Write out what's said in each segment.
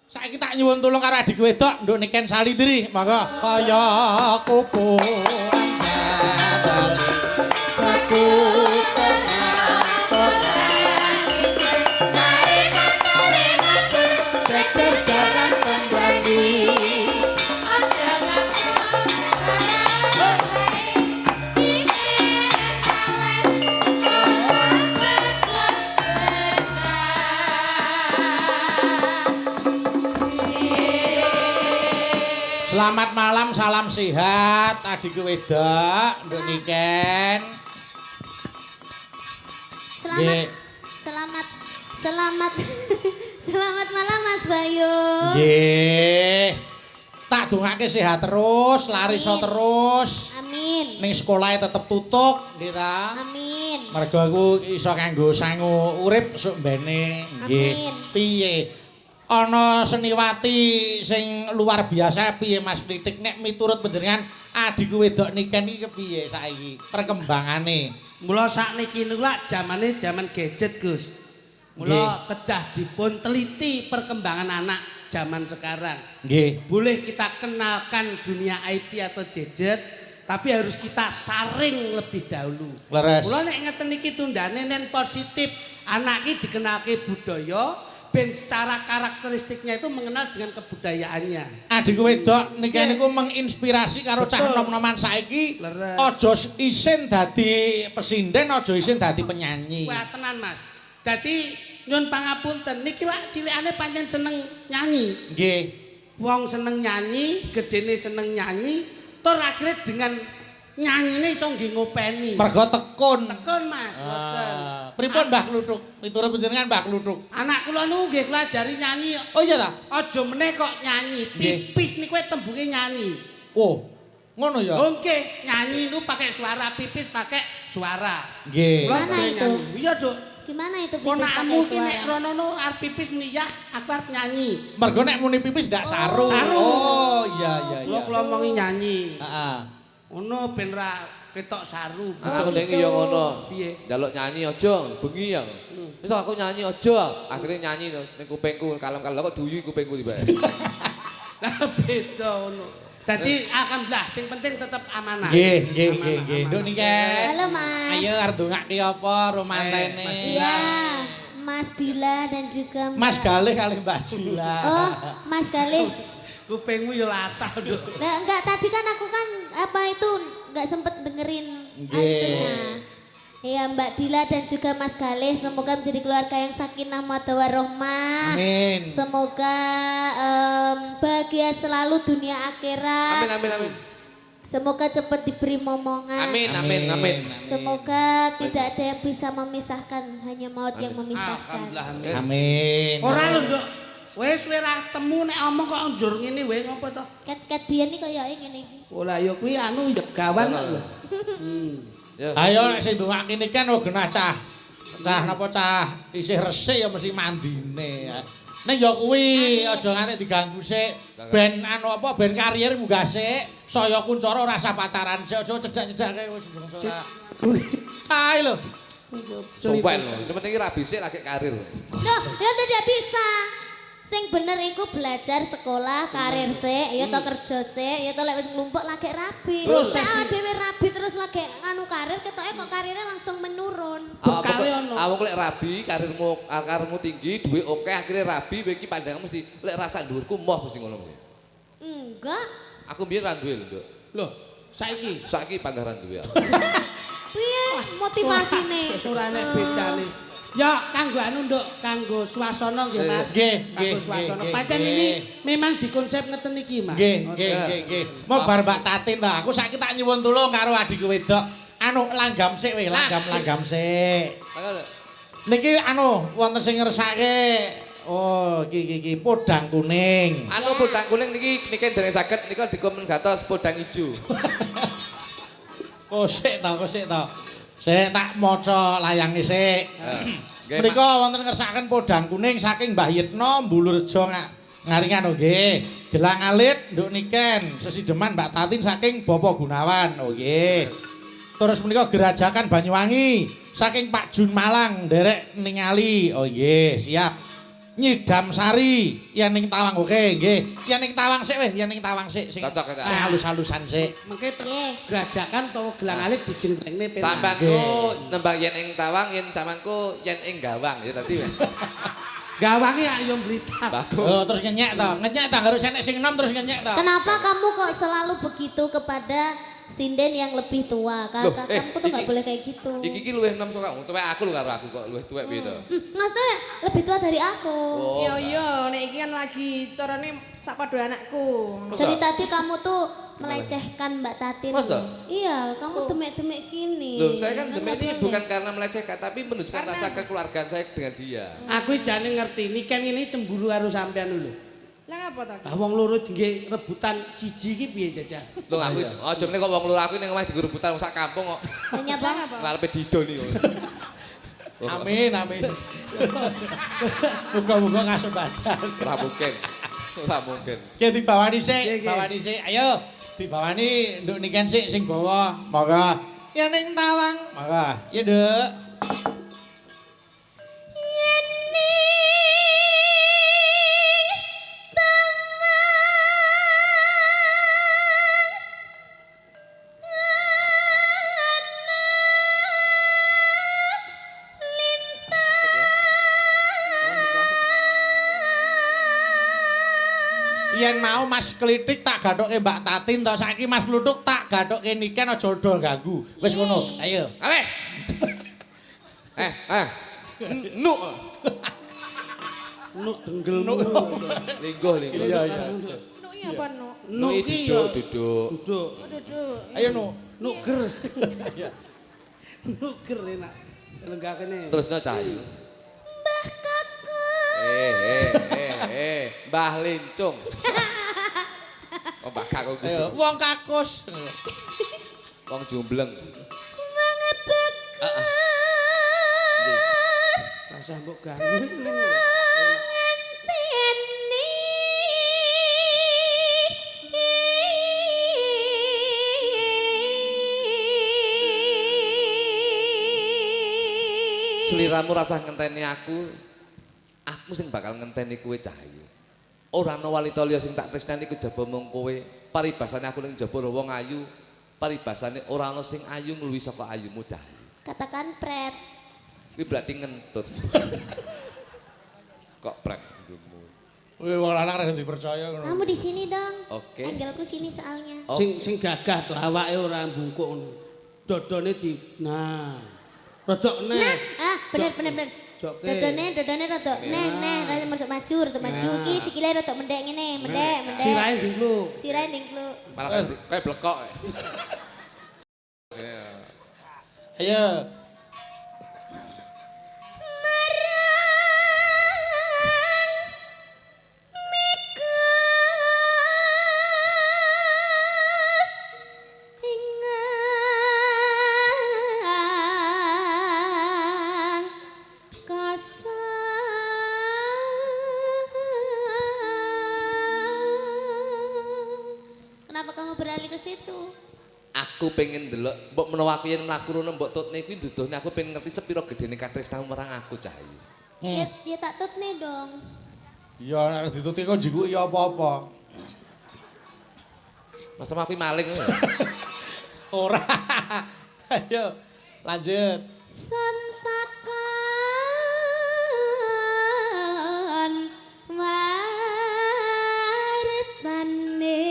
Saiki tak nyuwun tulung karo adik wedok nduk niken salindri, monggo kaya kupu anjali saku Selamat malam, salam sehat, adikku wedok, nduk niken. Selamat malam Mas Bayu. Nggih. Tak dongake sehat terus, lariso terus. Amin. Ning sekolahe tetep tutuk, nggih ta? Amin. Mergo aku iso kanggo sangu urip sok mbene. Nggih. Amin. Piye? Ana seniwati sing luar biasa piye Mas Klitik nek miturut panjenengan adikku wedok niken iki kepiye saiki perkembangane? Mula sakniki niku lak jamane jaman gadget, Gus. Mula kedah dipun teliti perkembangan anak zaman sekarang. Nggih. Boleh kita kenalkan dunia IT atau gadget, tapi harus kita saring lebih dahulu. Leres. Mula nek ngeten iki tundane nen positif, anak iki dikenalke budaya ben secara karakteristiknya itu mengenal dengan kebudayaannya. Adikku wedok niken niku menginspirasi karo cah nom-noman saiki. Aja isin dadi pesinden, aja isin dadi penyanyi. Wah tenan Mas. Dadi nyun pangapunten niki lak cilikane pancen seneng nyanyi. Nggih. Wong seneng nyanyi, gedene seneng nyanyi, tur akhirnya dengan nyanyine iso nggih ngopeni. Mergo tekun. Tekun Mas, ngoten. Pripun Mbah Kluthuk? Miturut panjenengan Mbah Kluthuk. Anak kula niku nggih kula ajari nyanyi. Oh iya ta? Aja meneh kok nyanyi, pipis niku tembunge nyanyi. Oh, ngono ya? Nggih, nyanyi niku pakai suara, pipis pakai suara. Nggih. Mana itu? Iya, Duk. Gimana itu pipis Ponakmu pakai ki nek suara? rono arep pipis muni ya, aku arep nyanyi. Mergo nek muni pipis ndak saru. Saru. Oh, iya iya iya. Kula omongi nyanyi. Heeh. Ngono ben ra ketok saru. Aku ning ya ngono. Piye? Njaluk nyanyi aja, bengi ya. Wis aku nyanyi aja, akhirnya nyanyi terus ning kupingku kalem-kalem kok duyu kupingku tiba. Lah beda ngono. Dadi alhamdulillah sing penting tetep amanah. Nggih, nggih, nggih, nggih. Nduk niken. Halo Mas. Ayo arep ndongake apa romantene? Iya, Mas Dila dan juga Mas Galih kali Mbak Dila. Oh, Mas Galih. Kupingmu ya latah, Duk. Nah, enggak tadi kan aku kan apa itu enggak sempet dengerin artinya. Iya Mbak Dila dan juga Mas Galih semoga menjadi keluarga yang sakinah mawaddah warahmah. Amin. Semoga bahagia selalu dunia akhirat. Amin amin amin. Semoga cepat diberi momongan. Amin amin amin. Semoga tidak ada yang bisa memisahkan, hanya maut yang memisahkan. Alhamdulillah. Amin. Ora lho, Duk. Wis ora temu nek omong kok njur ngene wae ngopo to? Ket-ket biyen iki kaya ngene iki. Oh lah ya kuwi anu ya gawan kok ya. Ya. Ayo nek sing ndongake iki kan genah cah. Cah napa cah isih resik ya mesti mandine. Nek ya kuwi aja nganti diganggu sik. Ben anu apa ben karier munggah sik. Saya kuncara ora usah pacaran sik aja cedak-cedak wis ora. Ae lho. Sopan lho, sementing ra bisik lagi karir. Loh, ya tidak bisa. Sing bener iku belajar sekolah, karir sik, ya to kerja sik, ya to lek wis nglumpuk lagi rabi. Nek dhewe rabi terus lagi anu karir ketoke kok karirnya langsung menurun. Awak lek rabi, karirmu tinggi, duit oke, akhirnya rabi, kowe iki pandangan mesti lek rasa dhuwurku moh mesti ngono kuwi. Enggak. Aku biyen ra duwe lho, Nduk. Loh, saiki Saiki panggaran duwe. Piye motivasine? ora nek becane. Ya kanggo anu Nduk, kanggo swasana nggih Mas. Nggih, Kanggo nggih, swasana. nggih, Pancen nggih. ini memang dikonsep ngeten iki, Mas. Nggih, nggih, nggih, nggih. Mau bar Mbak Tatin ta. Aku saiki tak nyuwun tulung karo adikku wedok. Anu langgam sik we, langgam sik. Niki anu wonten sing ngersake. Oh, iki podang kuning. Anu podang kuning niki dereng saged nika dikomen gatos podang ijo. Kosik ta. Sik tak maca layange sik. Nggih, Menika wonten ngersakaken podang kuning saking Mbah Yitno Mbulurejo ngaringan nggih. Gelang alit nduk niken sesideman Mbak Tatin saking Bapak Gunawan. Oh nggih. Terus menika gerajakan Banyuwangi saking Pak Jun Malang nderek ningali. Oh nggih, siap. Nyidam Sari yen ning Tawang oke nggih. Yen ning Tawang sik weh, yen ning Tawang sik sing Cocok, cocok. halus-halusan sik. Mengke Nggih. grajakan utawa gelang alit dijenglengne penak. Sampeanku nembang yen ing Tawang, yen sampeanku yen ing Gawang ya tadi. Gawange ayo Blitar. Bagus. Oh, terus ngenyek to. Ngenyek to harus enek sing enom terus ngenyek to. Kenapa kamu kok selalu begitu kepada sinden yang lebih tua? Loh, Kamu tuh nggak iki- boleh kayak gitu. Iki luwih enom sok kamu. Tuwek aku lho karo aku kok luwih tuwek piye to? Maksudnya lebih tua dari aku. Oh. Iya, nek iki kan lagi carane sak padha anakku. Masa? Dari tadi kamu tuh melecehkan Mbak Tatin. Masa? Iya, kamu demek-demek gini. Loh, saya kan Nggak demi ini boleh. bukan karena melecehkan tapi menunjukkan rasa kekeluargaan saya dengan dia. Aku jane ngerti Niken ini cemburu karo sampean lho. Lah apa ta? Ah wong loro nggih rebutan siji iki piye jajah? Lho aku aja meneh kok wong loro aku ning omah digo rebutan sak kampung kok Hanya bang. ngarepe didol iki. Amin, amin. Muga-muga ngasuk badan. Ora mungkin. Ora mungkin. Ki dibawani Nggih, sik, nggih. bawani sik. Ayo, dibawani nduk niken sik sing bawa. Monggo. Yen ning Tawang, monggo. Ya, Nduk. Yen mau Mas Klitik tak gathuke Mbak Tatin to saiki Mas Kluthuk tak gathuke Niken aja do ganggu. Wis ngono. Ayo. Awe. Nuk. Nuk denggelmu. Lingguh lingguh. Iya, iya. Nuk iki apa nuk? Nuk Nuk iki duduk ya duduk. duduk. Duduk. Ayo nu. Nuker. Nuker enak. Lenggakene. Terus no cahayu. Mbah Lincung. Oh, Mbah Kakung. Ayo, wong kakus. Wong jumbleng. Rasa mbok ganggu. Seliramu rasa ngenteni aku sing bakal ngenteni kowe Cahayu. Ora ana walita liya sing tak tresnani kejaba mung kowe. Paribasane aku ning jaba wong ayu, paribasane ora ana sing ayu ngluwi saka ayumu Cahayu. Katakan pret. Kuwi berarti ngentut. Kok prek ndungmu. Wih, wong lanang rada dipercaya ngono. Kamu di sini dong. Oke. Angelku sini soalnya. Oh. Sing gagah tuh awake ora bungkuk ngono. Dodone di rodok neh. Bener. Jokke. Dodone rodok neh, rodok maju. Iki sikile rodok mendek ngene, mendek. Sirahe dingkluk. Sirahe dingkluk. Malah kayak blekok. Ayo. Kenapa kamu beralih ke situ? Aku pengen delok mbok menawa aku yen mlaku rono mbok tutne kuwi nduduhne aku pengen ngerti sepiro gedene katresnamu marang aku Cahayu. Dia tak tutne dong. Iya, nek dituti kok jiku iya apa-apa. Masa aku maling ya? Ora. Ayo, lanjut. Santakan wartane.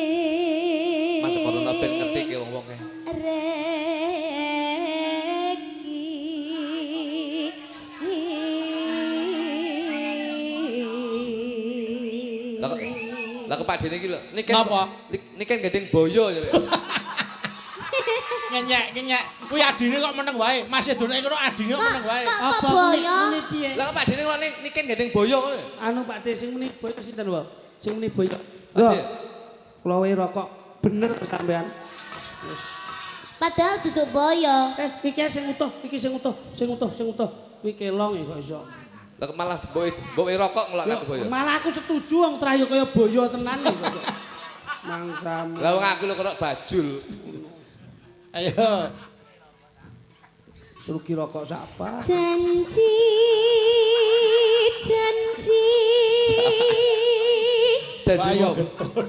Mantep kono ben ngerti ki wong-wong e. Lah kepadene iki lho, Napa? Niken gendeng boyo ya. Ngenyek. Kuwi adine kok meneng wae. Mas Edone kono adine kok meneng wae. Kok boyo? Muni piye? Lah kepadene kok Niken gendeng boyo ngono. Anu Pak De sing muni boyo sinten wae? Sing muni boyo. Pak Lho. De. Klowe rokok bener sampean. Padahal duduk boyo. Iki sing utuh, Kuwi kelong ya kok iso. Lah malah mbok rokok ngelok aku boyo. Malah aku setuju wong trayu kaya boyo tenan ya kok. Mangsam. Lah wong aku lho kok bajul. Ayo. Rugi rokok sapa? Janji Janjimu Ayo apa? getun.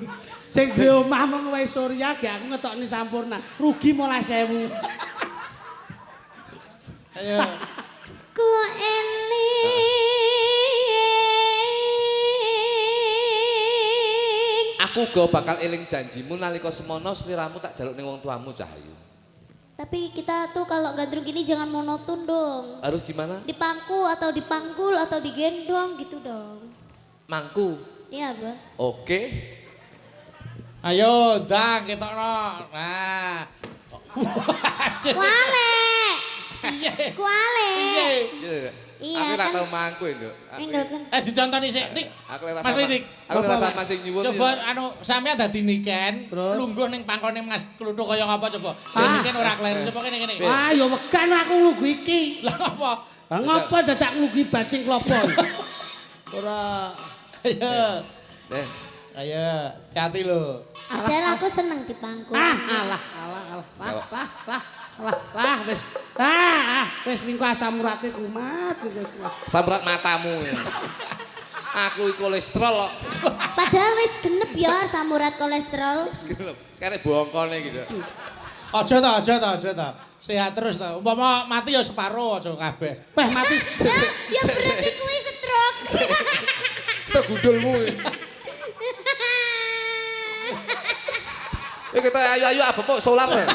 Sing di omah mung wae Surya ge aku ngetokne sampurna. Rugi 15.000. Ayo. Ku eling. Aku uga bakal eling janjimu nalika semono sliramu tak jaluk ning wong tuamu Cahayu. Tapi kita tuh kalau gandrung gini jangan monoton dong. Harus gimana? Dipangku atau dipanggul atau digendong gitu dong. Mangku. Iya, Bang. Oke. Ayo, dah ketokno. Nah. Kuale. Iya. Kuale. Iya. Iya, Aku ora kan. tau mangku, Nduk. Enggak kan. Dicontoni sik, Dik. Aku ora Mas Dik. Aku ora sama sing nyuwun. Coba anu sampean dadi niken, Terus? lungguh ning pangkone Mas Kluthuk kaya ngapa coba? Ah. Niken ora kleru coba kene. Wah, ya wegan aku nglugu iki. Lah apa? Lah ngapa dadak nglugi bajing klopo? Ora Ayo. Eh, Ayo, hati lho. Padahal aku seneng dipangku. alah wis minggu asam urate kumat wis. samrat matamu. Aku iki kolesterol kok. Padahal wis genep ya samurat kolesterol. Sekarang bongkone gitu. Aja ta. Sehat terus ta. Umpama mati ya separo aja kabeh. Peh mati. Ya berarti kuwi stroke. Kita gundulmu. Kita ayo apa kok solar ya?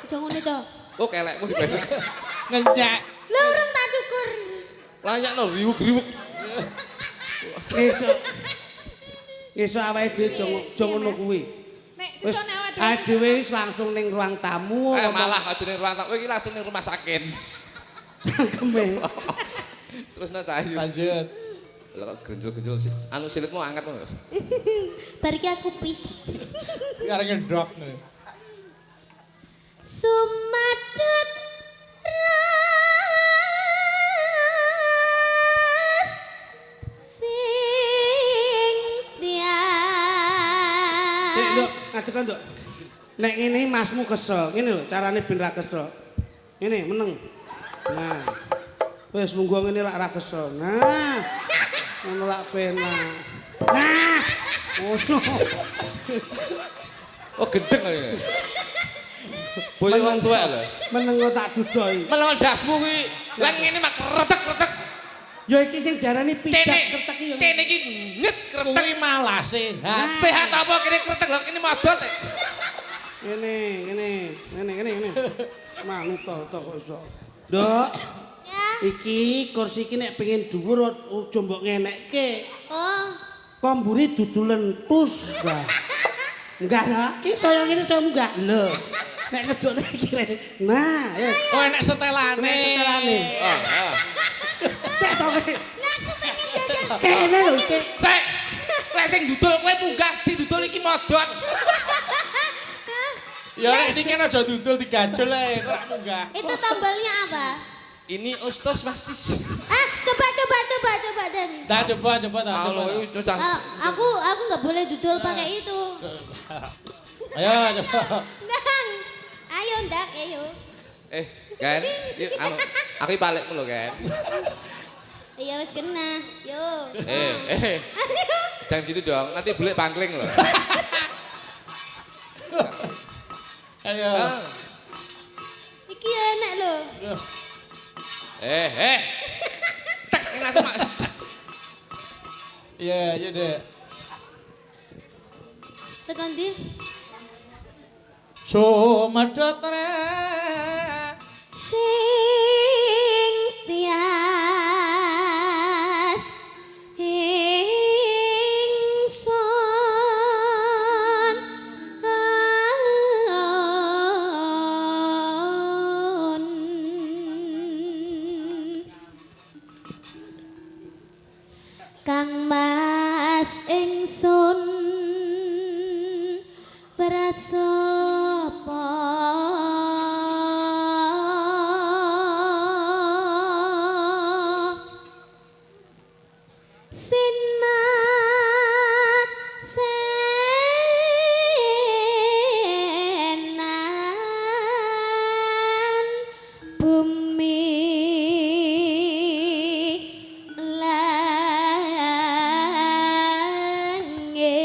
Jangan itu. Oh kelekmu di bawah. Ngenyek. Lu urung tak cukur. Layak no riwuk-riwuk. Esuk awake dhewe aja ngono kuwi. Nek Wis sesone awake awake dhewe wis langsung ning ruang tamu. Malah aja ning ruang tamu iki langsung ning rumah sakit. Cangkeme. Terus no Cahayu. Lanjut. Lah kok genjol-genjol sih. Anu silitmu angkat no. Bar iki aku pis. Karo ngedok. Sumadut ras sing tias. Sik, Nduk, ngadeg Nduk. Nek ngene masmu kesel, ngene lho carane ben ra kesel. Ngene meneng. Nah. Wis munggo ngene lak ra kesel. Nah. Ngono lak penak. Nah. Ngono. Oh gendeng ya. Boyo wong tuwek lho. Meneng tak dudoi. Melon dasmu kuwi. Lah ngene mak kretek-kretek. Ya iki sing diarani pijat Kene kretek iki ya. kene iki nyet kretek. Kuwi malah sehat. Sehat apa kene kretek lho kene modot. Ngene. Manut to kok iso. Nduk. Ya. Iki kursi iki nek pengen dhuwur aja mbok ngenekke. Oh, Kok mburi dudulen pus. Enggak lah, iki saya ngene saya enggak. Lho. Nek ngedukne iki. Nah, ya. Oh enek setelane. Nek setelane. Ah. Sik to kowe. Kene lho iki. Sek. Lek sing dudul kowe munggah, didudul iki modot. Ya nek iki kan aja dudul digajul ae kok munggah. itu tombolnya apa? Ini ustos masih. Coba Dan. Dah coba ta. Allah coba. itu cang. Aku nggak boleh dudul pakai itu. Ayo coba. Ndang. Ayo Ndak, ayo. Kan, yuk anu, aku balikmu lho kan. Iya wis kena. Yo. Ayo. Jangan gitu dong, nanti bulik bangkling loh. Ayo. Iki ya enak lho. Tak langsung mak. Iya, iya deh. Tekan ndi? Sumedhot re. Sing tias ingsun Kang Mas ingsun prasapa senan bumi langit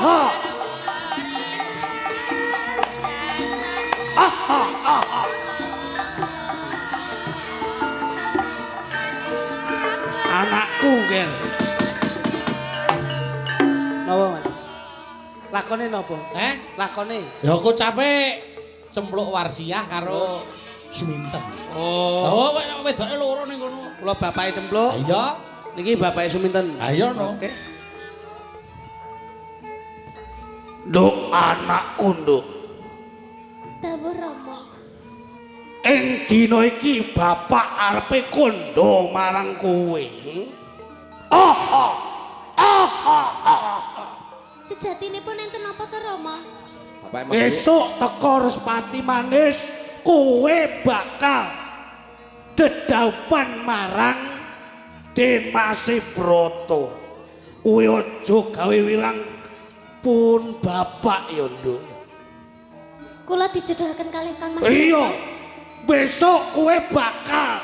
Aha. Aha. Aha. Anakku, Ger. Napa, Mas? Lakone napa? Lakone. Ya aku capek cempluk warsiah karo Suminten. Oh. Oh, wedoke loro ning kono. Kula bapake cempluk. Iya. Niki bapake Suminten. Ayo no. Oke. Nduk anakku, Nduk. Dawuh Rama. Ing dina iki bapak arepe kondo marang kowe. Aha. Aha. Sejatinipun enten apa to Rama? Bapak emang Besok teko Respati manis kowe bakal dedaupan marang Demase Broto. Kowe aja gawe wirang pun bapak ya, Nduk. Kula dijodohaken kalih Kang Mas. Iya. Besok kowe bakal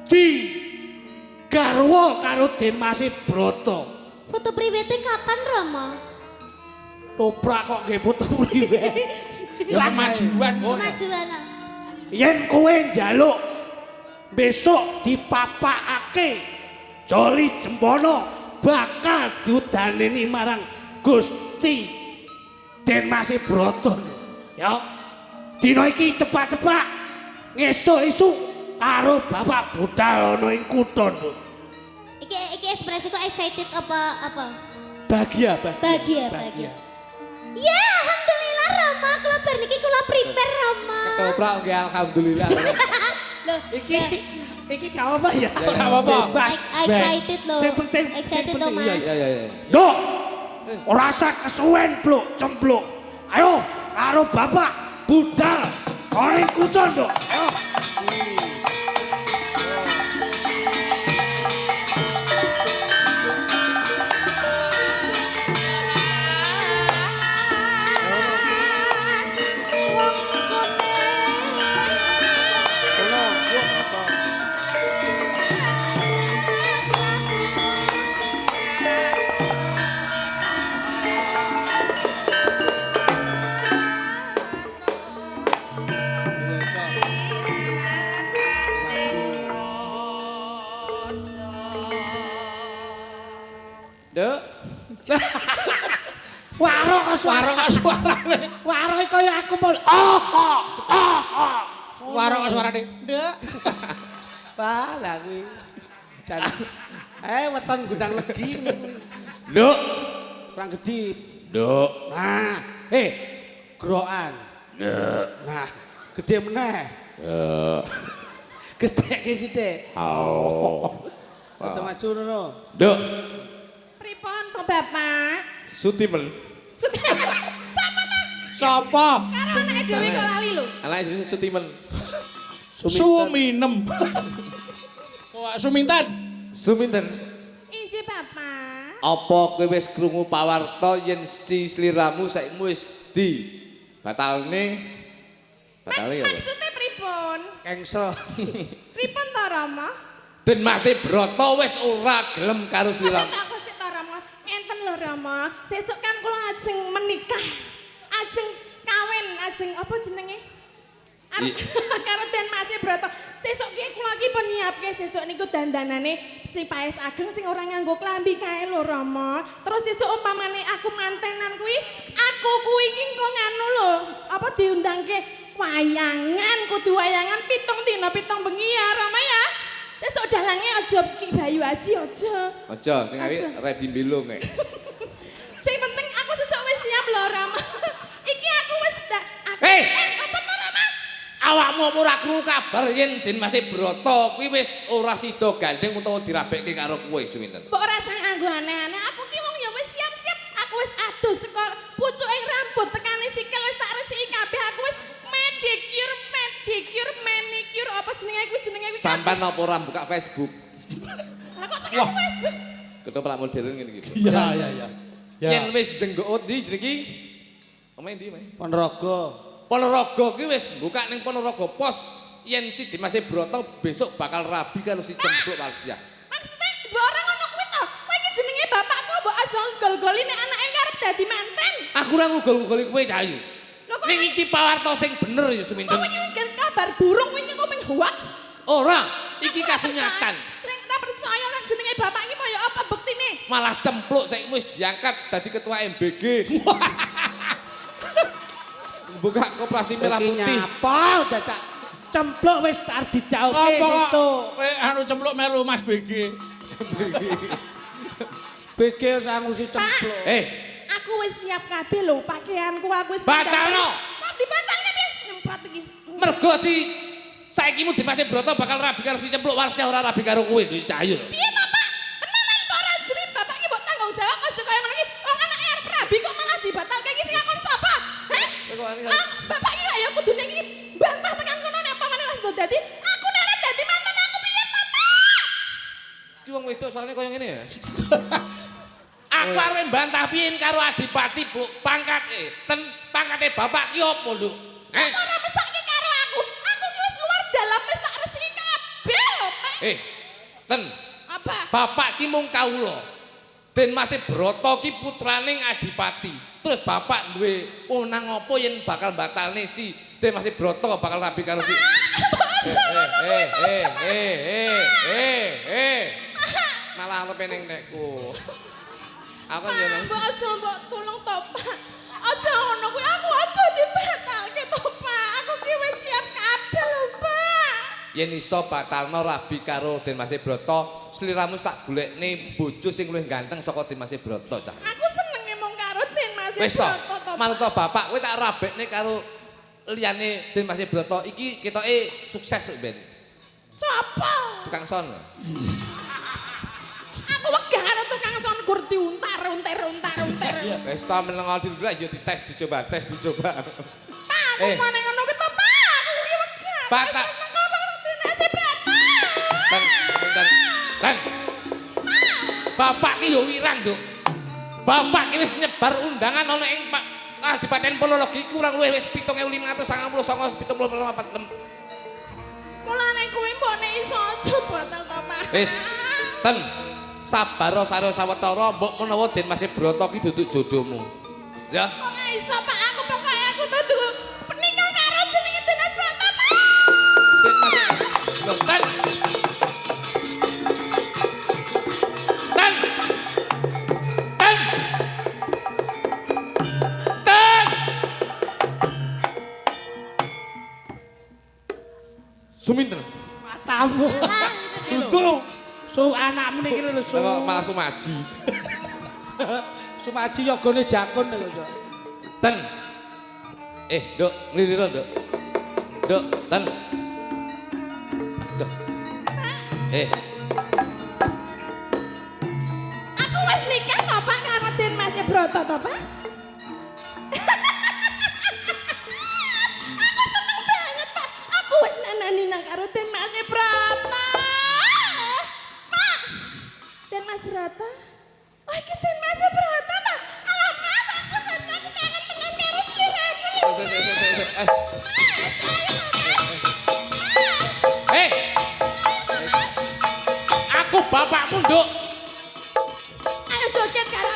di garwa karo Demase Broto. Foto priwete kapan Rama? Toprak kok nggih foto priwe. Ya kemajuan. Kemajuan. Yen kowe njaluk besok dipapakake Joli Jempono bakal diudaneni marang Gusti Demase Broto. Ya. Dina iki cepat-cepat ngesuk-esuk karo bapak budal ana ing kutha. Iki ekspresi kok excited apa? Bahagia. Bahagia. Ya, alhamdulillah Rama, kula bar niki kula prepare Rama. ketoprak nggih alhamdulillah. Loh, Iki gak apa ya? Ora apa-apa. Bebas. excited loh. Sing penting, Excited sing loh penting. Mas. Iya. Nduk. Ora usah kesuwen, Bluk, cempluk. Ayo karo bapak budal ana ing kutha, Nduk. Ayo. Nduk. Waro kok Suara kok suarane. Waro kaya aku mul. Ah. Suara kok suarane. Nduk. Wah, lah kuwi. Jan. Weton gundang legi. Nduk. Kurang gedhi. Nduk. Nah, grokan. Nduk. Nah, gede meneh. Gede ki sithik. Foto maju ngono. Nduk. Pripun to Bapak? Sutimen. Sapa ta? Sapa? Karo anake dhewe kok lali lho. Anake jenenge Sutimen. Suminem. Wah, Suminten. Suminten. Injih Bapak. Apa kowe wis krungu pawarta yen si sliramu saiki wis di batalne ya apa? Maksudnya pripun? Kengsel. Pripun to Rama? Den Mas Broto wis ora gelem karo sliramu. Aku sik to Rama. Ngenten lho Rama. Sesuk kan kula ajeng menikah. Ajeng kawin, ajeng apa jenenge? Karo Den Mas Broto. Sesuk ki kula iki pun nyiapke sesuk niku dandanane si paes ageng sing ora nganggo klambi kae lho Rama. Terus sesuk umpamane aku mantenan kuwi, aku kuwi iki engko nganu lho, apa diundangke wayangan, kudu wayangan 7 dina 7 bengi ya Rama ya. Sesuk dalange aja Ki Bayu Aji aja. Aja sing awit ready mbelung nek. Sing penting aku sesuk wis siap lho Rama. Iki aku wis apa to Rama? Awakmu ora krungu kabar yen Den Mas Broto kuwi wis ora sida gandeng utawa dirabekke karo kowe Suminten. Mbok ora usah nganggo aneh-aneh. Aku ki wong ya wis siap-siap. Aku wis adus saka pucuking rambut tekane sikil wis tak resiki kabeh. Aku wis pedicure, manicure apa jenenge kuwi Sampan apa ora buka Facebook? Lah kok tekan Facebook? Ketoprak modern ngene iki. Iya. Yen wis jenggot ndi iki? Omae ndi, Mas? Ponorogo. Ponorogo ki wis buka ning Ponorogo Pos yen si Dimas Broto besok bakal rabi karo si Cempluk Walsiah. Maksudnya mbok ora ngono kuwi to. Kowe iki jenenge bapakku mbok aja gol-goli nek anake karep dadi manten. Aku ora ngugol-ugoli kowe Cahayu. Lho kok Ning iki pawarta sing bener ya Suminten. kok iki kabar burung wingi kok ming hoax. Ora, iki kasunyatan. Sing ora percaya nang jenenge bapak iki kaya apa buktine? Malah cempluk saiki wis diangkat dadi ketua MBG. Buka koperasi merah Iki putih. nyapa dadak cempluk wis arep dijauhke Apa kok sesuk. kowe anu cempluk meru Mas BG. BG wis anu si cempluk. Aku wis siap kabeh lho pakaianku aku wis Batalno. Kok dibatalne piye? Nyemprot iki. Mergo si saikimu Dimas Broto bakal rabi karo si cempluk warsnya ora rabi karo kowe Cahayu. Piye to, Pak? Tenanan apa ora jenenge bapak iki mbok tanggung jawab aja kaya ngono iki. Wong anake arep rabi kok malah dibatalke iki sing ngakon sapa? Heh? Bapak iki ya kudune iki bantah tekan kono nek apa meneh wis dadi aku nek arep dadi mantan aku piye to, Pak? Ki wong wedok suarane koyo ngene ya. Aku arep mbantah piye karo Adipati Bu pangkate. Pangkate bapak ki opo lho? Apa ora mesake karo aku? Aku ki wis luar dalam wis tak resiki kabeh lho, Pak. Ten, Apa? bapak ki mung kawula. Den Mas Broto ki putraning Adipati. Terus bapak duwe wewenang apa yen bakal batalne si Den Mas Broto bakal rabi karo si malah arepe ning nekku. Aku yo nang Mbok aja mbok tulung to, Pak. Aja ngono kuwi aku aja dibatalke to, Pak. Aku ki wis siap kabeh lho, Pak. yen iso batalno rabi karo Den Mas Broto, sliramu tak golekne bojo sing luwih ganteng saka Den Mas Broto, Cah. Aku senenge mung karo Den Mas Wis to, Broto to. manut to bapak kowe tak rabekne karo liyane Den Mas Broto iki ketoke sukses ben. Sopo? Tukang son. Aku wegah karo tukang son gur diuntar. Wis to menengo dulu ya dites dicoba. Pak, aku mau ning ngono ki to, Pak. Aku ki wegah. Pak, tak- Den Mas Broto. Ten. Bapak ki yo wirang, Nduk. Bapak ki wis nyebar undangan ana ing Kadipaten Polologi kurang luwih wis 7599 Mulane kuwi mbokne iso aja batal to, Pak. Wis, ten. Sabar sare sawetara mbok menawa Den Mas Broto ki duduk jodohmu. Ya. Kok gak iso, Pak? Aku pokoke aku tuh nikah karo jenenge Den Mas Broto, Pak. Ten. Ten. Ten. Ten. Suminten. Matamu. Dudu. Su anakmu niki lho su. Kok malah sumaji. Sumaji yogane jakun lho, Su. Ten. Nduk, nglirira, Nduk. Nduk, ten. Nduk. Aku wis nikah to, Pak, karo Den Mas Broto to, Pak. Aku seneng banget, Pak. Aku wis nanani nang karo Den Mas Broto. Pak. Den Mas Broto. Oh, iki Den Mas Broto ta? Alah, Mas, aku seneng kangen tenan karo sliramu lho. Aku bapakmu, Nduk. Ayo joget karo.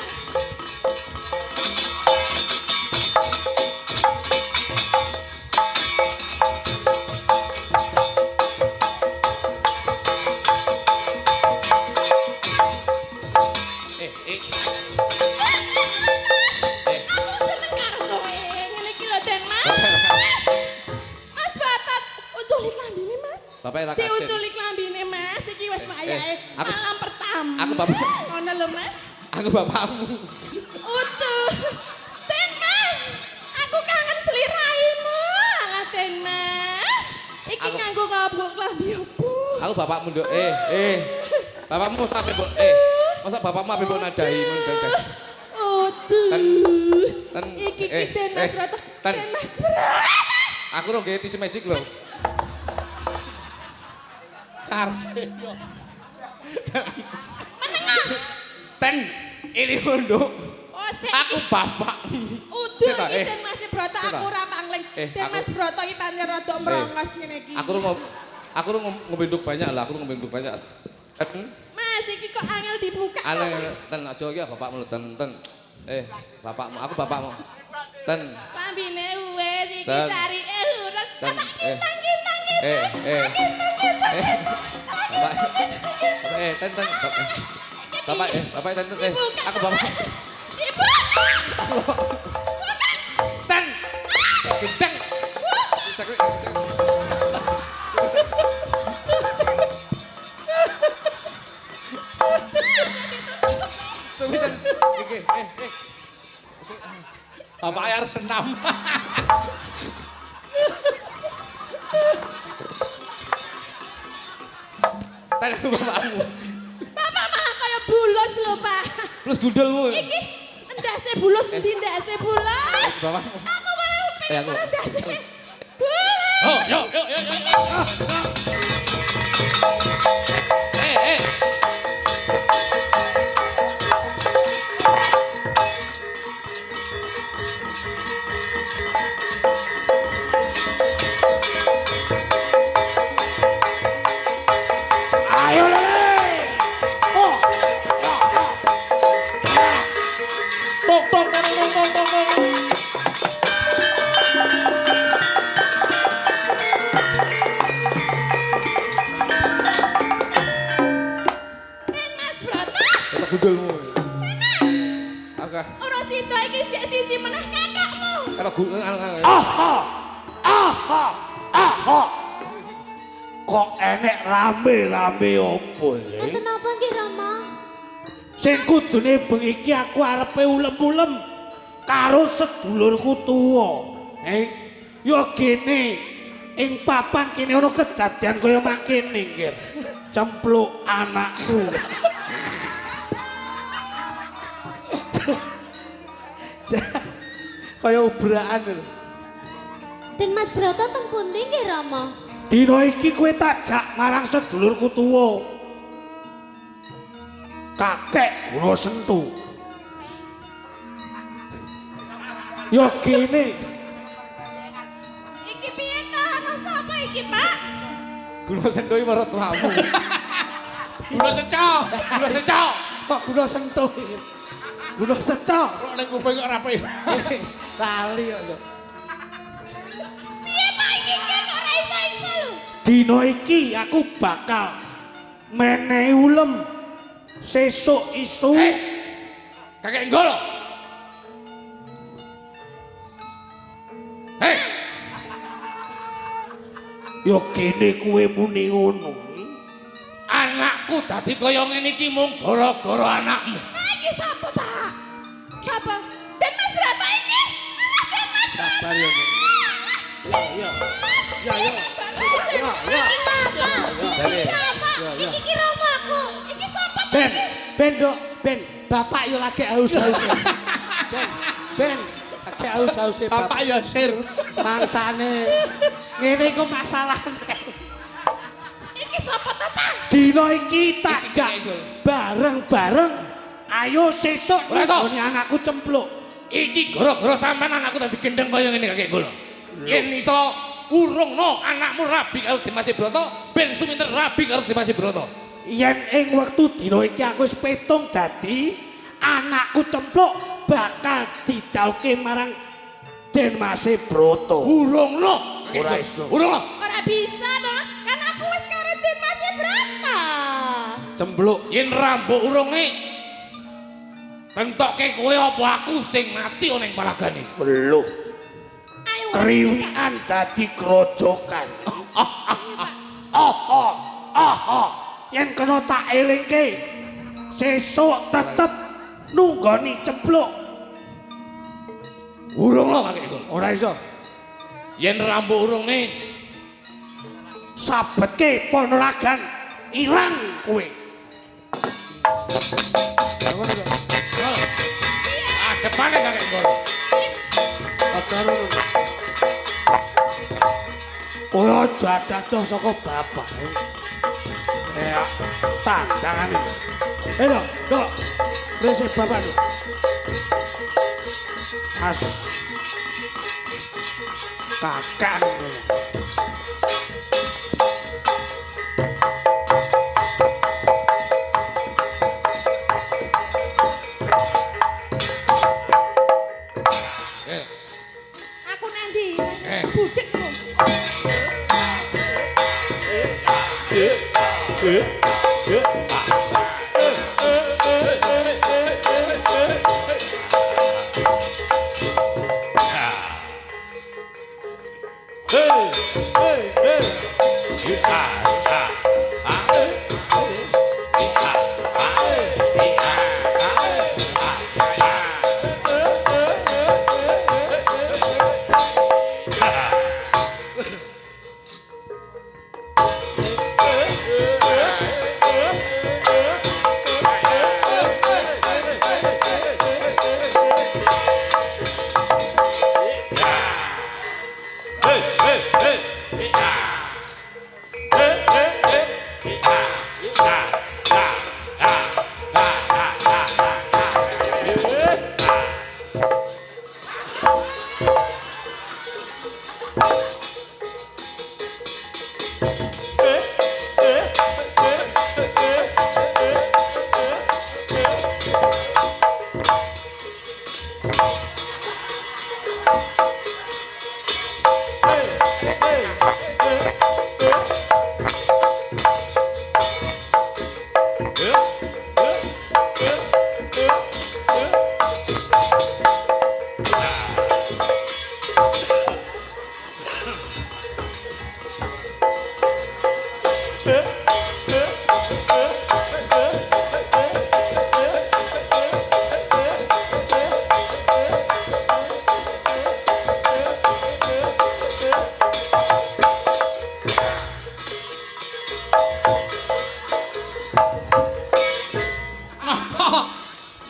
Aku seneng karo kowe. Ngene iki lho, Den Mas. Mas Batat, uculi klambine, Mas. Bapak tak kaget. Diuculi klambine, Mas. Iki wis wayahe aku- malam pertama. aku bapak. Ngono lho, Mas. Aku bapakmu. Utuh. Den Mas, aku kangen sliramu. Alah, Den Mas. Iki Aku- nganggo ngabuk klambi opo? Aku bapakmu, Nduk. Bapakmu sampe mbok masa bapakmu ape mbok nadahi mendadak. Utuh. Ten. Iki Den Mas Broto. Ten. Den Mas Broto. Aku ro gawe tisu magic lho. Karpe yo. Ten. Ini Nduk. Oh, sik. Aku bapak. Uduh Sita, iki Den Mas Broto aku ora pangling. Den Mas Broto iki pancen rada merongos ngene iki. Aku ro ngombe nduk banyak lah, aku ngombe nduk banyak. Ten. Mas iki kok angel dibuka. Ale ten aja iki bapakmu ten ten. Bapakmu, aku bapakmu. Ten. Lambine wis iki Ten. carike urang. Ten. Kitang. Bapak, ten. Bapak, ten. Aku bapak. Ibu. Ten. Gendeng. Bapak air senam. Ten aku bapakmu. Bapak malah kaya bulus lho, Pak. Terus gundulmu. Iki ndase bulus ndi ndase bulus? Bapakmu. Aku malah pengen aku. ndase. Bulus. Oh, yo. Ayo le. Oh. Tok. Mas Broto. Kata gundulmu. Oke. Ora sida iki jek siji meneh kakakmu. Kalau Aha. Kok enek rame-rame opo sih? Enten apa nggih Rama? Sing kudune bengi iki aku arepe ulem-ulem karo sedulurku tuwa. Ya gene ing papan kene ana kedadian kaya makene nggih. Cempluk anakku. Kaya ubraan lho. Den Mas Broto teng pundi nggih Rama? Dina iki kowe tak jak marang sedulurku tuwa. Kakek Guna Sentu. Ya gene. Iki piye to? Ana sapa iki, Pak? Guna Sentu iki marang tuamu. Gula secok. Kok Guna Sentu iki? Guna Secok. Kok ning kuping kok rapi. Tali kok. Piye Pak iki kok ora iso-iso lho? Dina iki aku bakal menehi ulem sesuk isu. Kakek Nggolo. Ya kene kowe muni ngono. Anakku dadi kaya ngene iki mung gara-gara anakmu. Iki sapa, Pak? Sapa? Den Mas Broto iki? Den Mas Sabar ya. Iki romaku. Iki sapa? Ben, bapak yo lagi haus-haus. Ben, lagi haus-haus Bapak ya sir. Mangsane ngene iku masalahne. Iki sapa to, Pak? Dina iki tak jak bareng-bareng. Ayo sesuk Ora to. nggone anakku cempluk. Iki gara-gara sampean anakku dadi gendeng kaya ngene Kakek Nggolo. Yen iso urungno anakmu rabi karo Dimas Broto, ben suminter rabi karo Dimas Broto. Yen ing wektu dina iki aku wis petung dadi anakku cempluk bakal didhauke marang Den Mas Broto. Urungno. Ora iso. Urungno. Ora bisa to, kan aku wis karo Den Mas Broto. Cempluk. Yen rambuk urunge tentokke kowe apa aku sing mati ana ing palagane. Weluh. Ayo. Kriwikan dadi grojokan. Yen kena tak elingke sesuk tetep nunggoni cempluk. Urungno Kakek Nggolo. Ora iso. Yen rambuk urunge Sabetke Ponorogan ilang kowe. depane Kakek Nggolo. Kowe aja dadoh saka bapak. Ya, tandangan iki. Dok. Resik bapak lho. As. Kakak.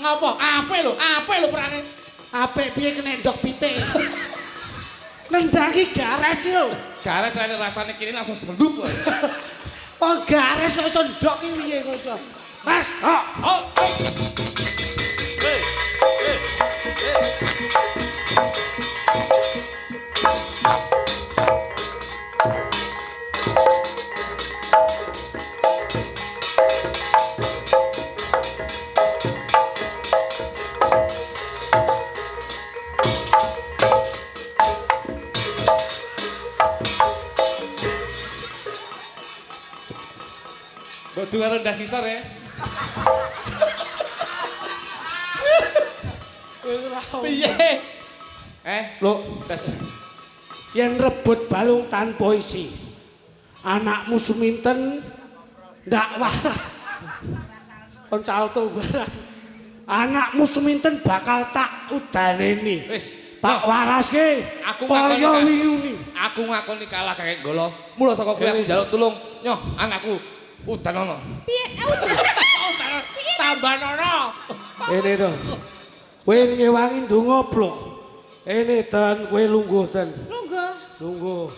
Ngapa? Ape lho perane. Apik piye kena ndok pitik. Nendangi gares ki lho. Gares rasane kene langsung sebendup. Oh gares kok iso ndok ki piye kok iso. Mas, oh. Dua rendah kisar ya. Piye? Lho, yen rebut balung tanpa isi. Anakmu suminten ndak warah. Kon salto barang. Anakmu suminten bakal tak udaneni. Wis, tak waraske. Aku kaya wiyune. Aku ngakoni kalah kakek golo. Mula saka kowe aku njaluk tulung. Nyoh, anakku udanono. Piye? Tambah nono. Ini to. Kowe ngewangi ndonga blok. Ini ten kowe lungguh ten. Lungguh.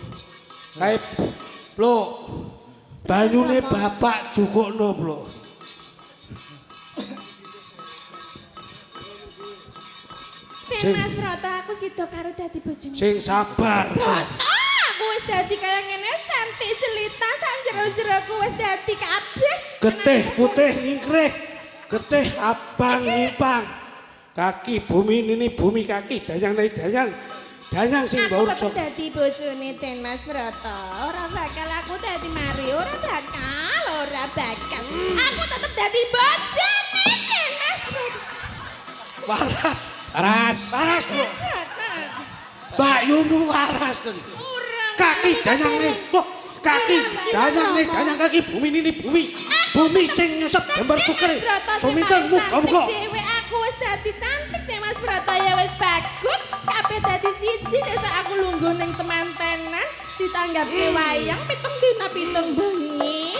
Kae blok. Banyune bapak jukukno blok. Mas Broto aku sida karo dadi bojone. Sing sabar. Aku wis dadi kaya ngene cantik jelita sak jero-jeroku wis dadi kabeh. Getih putih nyingkrih. Getih abang nyimpang. Kaki bumi ini bumi kaki danyang nai danyang. Danyang sing baur Aku tetep dadi bojone Den Mas Broto. Ora bakal aku dadi mari, ora bakal. Aku tetep dadi bojone Den Mas Broto. waras. Aras. Bro. Bayumu waras ten. Kaki danyang nih. Loh, kaki danyang nih, danyang kaki bumi ini bumi. Bumi sing nyesep gambar sukri. Suminten muga-muga. Dewe aku wis dadi cantik deh Mas Broto ya wis bagus. Kabeh dadi siji sesuk aku lungguh ning temantenan ditanggapi wayang pitung dina pitung bengi.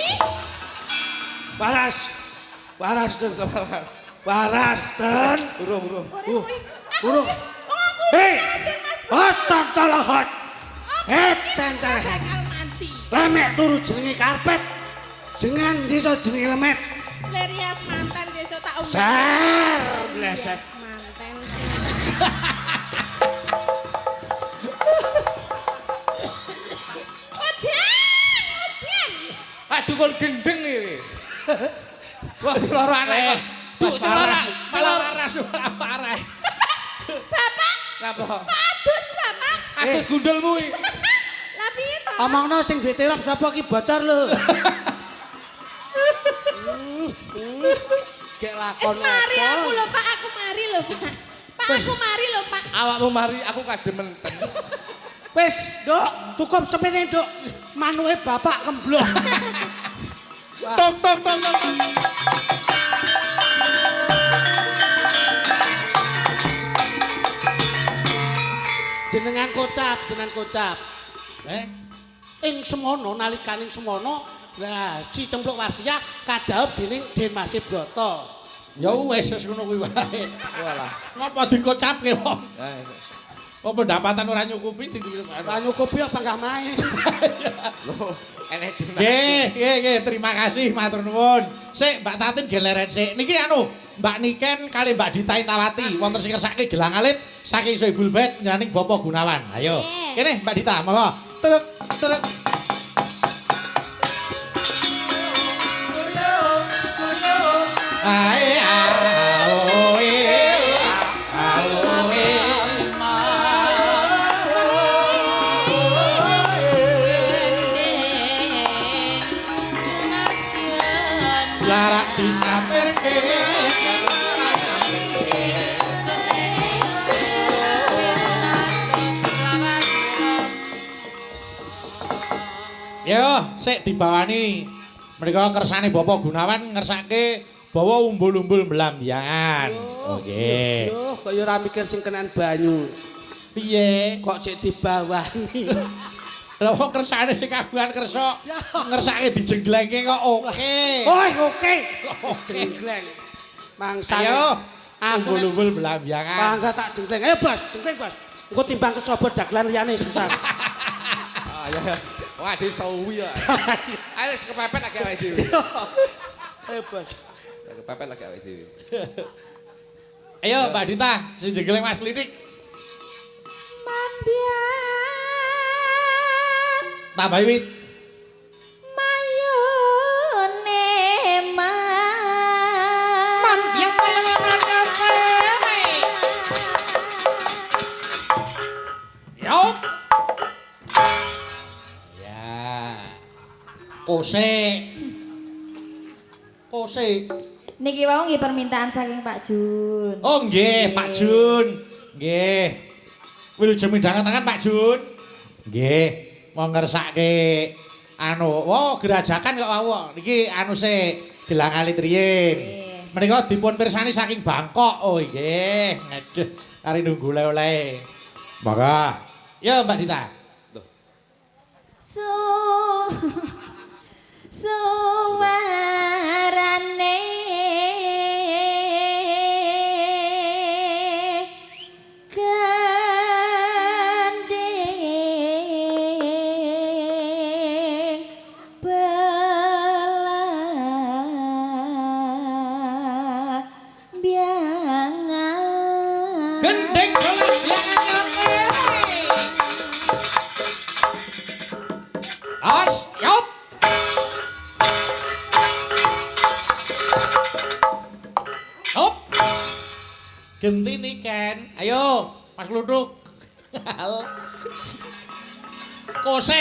Waras. Waras ten. Waras ten. Burung. Hei. Hot cental hot. Cental. Bakal mati. Lemek turu jenenge karpet. Jenengan desa jenenge lemet. Lerias mantan besok tak umum. Ser bleset. Mantan. Udan. Aduh kon gendeng iki. Wah, lara anak. Duk lara. Aras parah. Bapak, Napa? adus Bapak. Atus gundulmu iki. Lah piye to? Omongno sing diterap sapa ki bocor lho. lakon mari apa? aku lho Pak, aku mari lho Pak. Pak aku mari lho Pak. Awakmu mari aku kademen. Wis, Dok, cukup semene, Dok. Manuke bapak kemblok. Tok tok tok tok. Jenengan kocap. Ing semono nalikaning semono, lah si Cempluk Warsiah kadhaup dening Den Mas Broto. Ya wis ngono kuwi wae. Walah. Ngapa dikocapke wong? Apa pendapatan ora nyukupi Ora nyukupi apa enggak main. Loh, enek Nggih, terima kasih matur nuwun. Sik Mbak Tatin geleren sik. Niki anu, Mbak Niken kali Mbak Dita Intawati wonten sing ngersake gelang alit saking Soebul Bet nyaning Bapak Gunawan. Ayo. Kene Mbak Dita, monggo. Truk. Ae larak disampirke yo sik dibawani mereka kersane Bapak Gunawan ngersake bawa umbul-umbul melambiangan oke Yo, kok yo ora mikir sing kenan banyu. piye Kok sik dibawani. lha kok kersane sing kagungan kersa ngersake dijenglengke kok oke Oke. Jenggleng. Mangsa. ayo umbul-umbul melambiangan Bangga tak jenggleng. Ayo, Bos, jenggleng, Bos. Engko timbang kesobo dagelan liyane susah. Ah ya. Wah, di sawi ya. Ayo kepepet lagi awake dhewe. Ayo, Bos. Kepepet lagi awake dhewe. ayo Mbak Dita sing jengleng Mas Lidik Mambian tambah wit mayone Mambian Yo. Ya. Kose. Niki wau nggih permintaan saking Pak Jun. Oh nggih, Pak Jun. Nggih. Wilujeng midhanget tangan Pak Jun. Nggih, mau ngersake anu, oh gerajakan kok wau. Niki anu sik gelang alit riyin. Menika dipun pirsani saking Bangkok. Oh nggih. Aduh, kari nunggu oleh-oleh. Monggo. Ya Mbak Dita. Suwarane gandeng belambiangan Gendeng belambiangan. Awas, yop. Hop. Genti nih Ken. Ayo, Mas Luduk. Kose.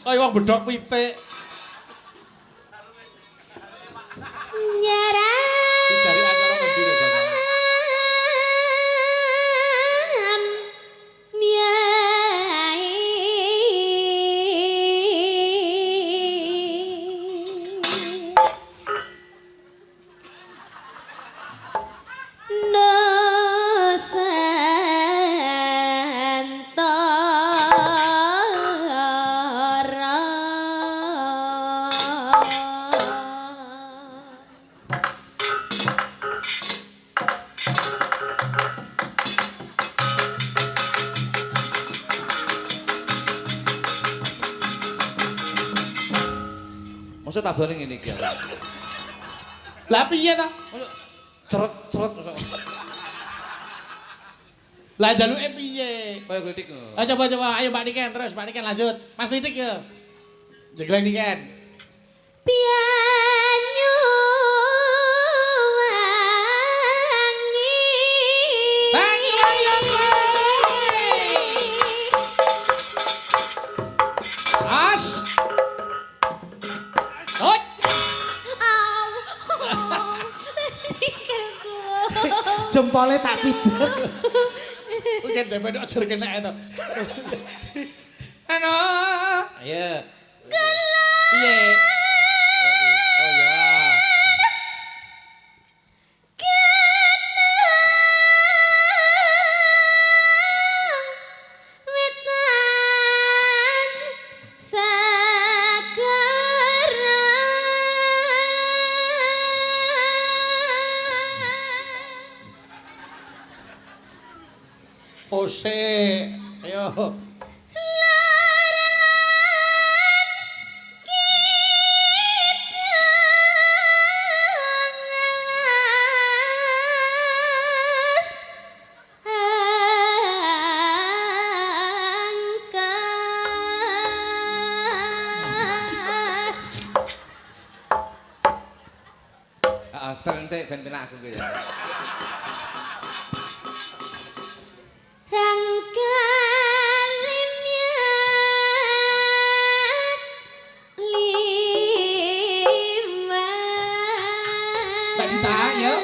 Kayak wong bedok pitik. nyerang Dicari acara ngendi rek jangan. Maksud tabane ngene iki. Lah piye ta? Ceret. Lah jaluke piye? Kaya kritik. Ah, coba ayo Mbak Niken terus Mbak Niken lanjut. Mas Lidik ya. Jegleng Niken. Pianyu wangi Banyu ayo. As. Hoi. Jempole tak pidek. Kuwi dhewe nek ajar kenek to. Ano. Ayo. Piye? Oh ya. Ose, ayo. Heeh, stren sik ben penak aku kuwi ya. Tak ditahan ya.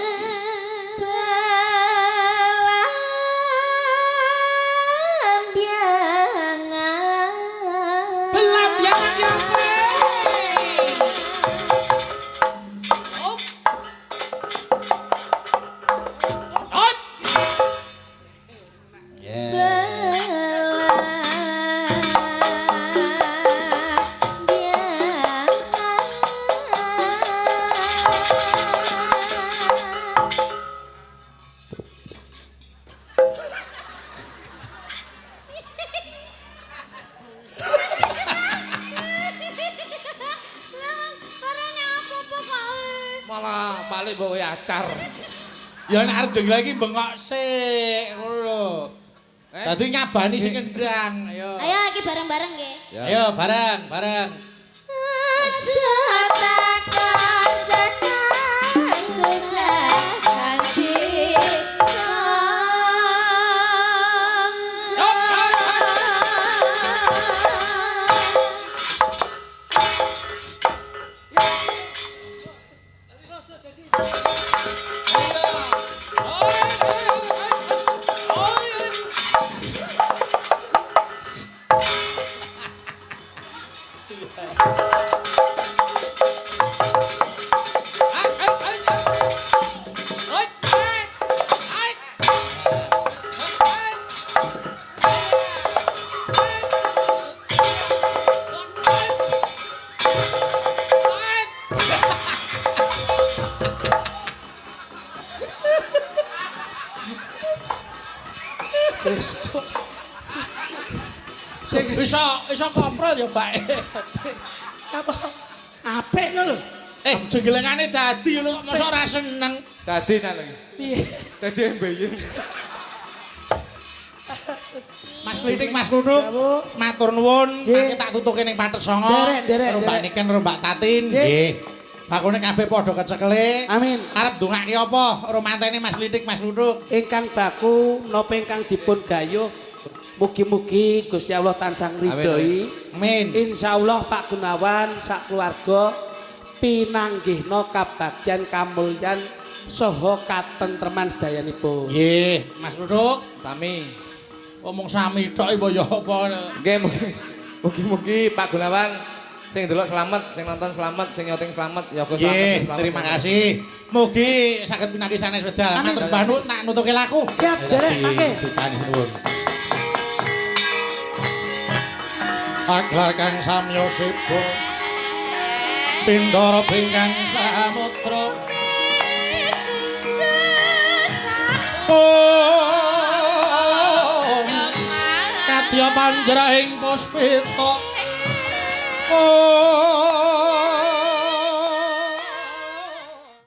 Belambiangan ya. Malah balik bawa acar. Ya nek arep jeng lagi bengok sik ngono lho. Dadi nyabani sing kendang, ayo. Ayo iki bareng-bareng nggih. Ayo bareng, bareng. Iso koprol ya, Mbak. Apa? Apik lho. Jenggelengane dadi lho kok mosok ora seneng. Dadi nak lagi. Piye? Dadi mbeyen. Mas Klitik, Mas Nunuk, matur nuwun, mangke tak tutuke ning Patek Songo. Derek. Karo Mbak Niken karo Mbak Tatin. Nggih. Bakune kabeh padha kecekele. Amin. Arep ndongake apa? Romantene Mas Klitik, Mas Nunuk. Ingkang baku napa ingkang dipun gayuh mugi-mugi Gusti Allah tansah ngridhoi. Amin. Insyaallah Pak Gunawan sak keluarga pinanggihna kabagyan kamulyan saha katentreman sedayanipun. Nggih, Mas Nunuk. Sami. Omong sami tok iku ya apa. Nggih mugi-mugi Pak Gunawan sing delok selamat, sing nonton selamat, sing nyoting selamat, ya Gus Nggih, selamat. terima kasih. Mugi saged pinanggih sanes wedal. Matur banut tak nutuke laku. Siap, derek mangke. Ditani nuwun. Aglar kang samyosipun Pindara pingkang samudra Kadya panjrahing puspita